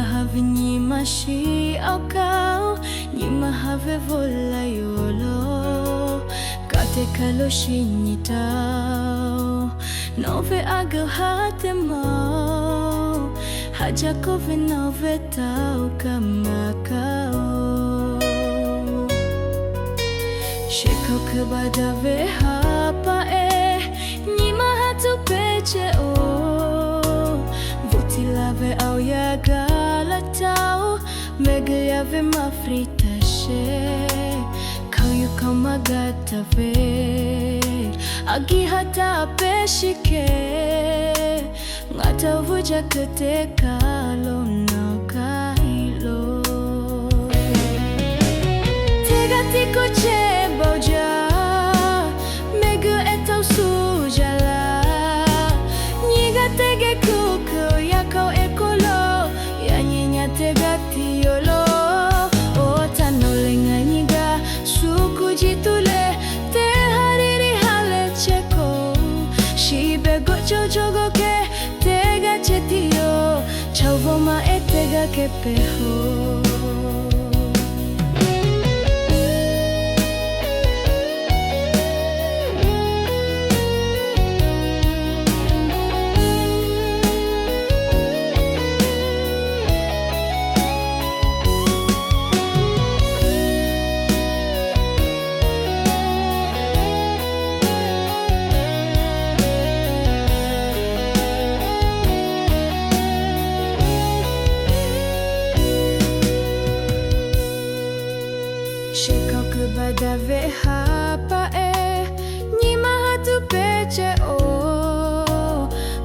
have ni mashi au kau ni mahave vola yolo kate kalo shini tau nove agel hate mo haja kove nove tau kamakao sheko kebada ve hapa ni mahatu peche o Lave au ya galatau Megaya ve mafrita she Kau yu kau magata ve Agi hata peshike Ngata vuja kete kalo na kailo Tega tiko che bauja Megu etau sujala Niga tege kuku kau ekolo ya nyinya tegati yolo o tanolenga nyiga suku jitule te hariri hale cheko shibe gocho jogo ke tega chetio chavoma etega ke peho Bada ve hapa ni mahatu peche o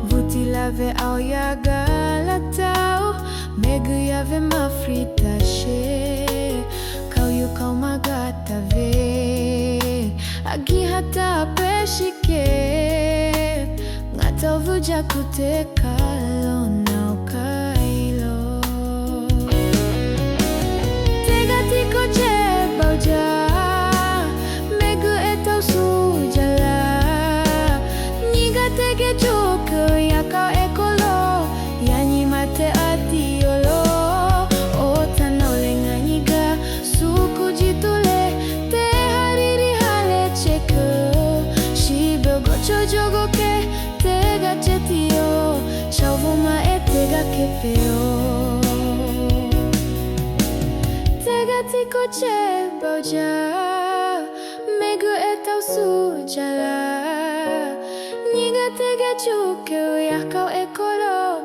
Vuti la ve au ya galatau Megu ya ve mafrita she Kau yu kau magata ve Agi hata peshike Ngata vuja kute kalo nau kailo Tega tiko che bauja Jogo ke tega chetio chavuma etega ke peo Tega tiko che bauja Megu etau sujala Niga tega chuke ya kau ekolo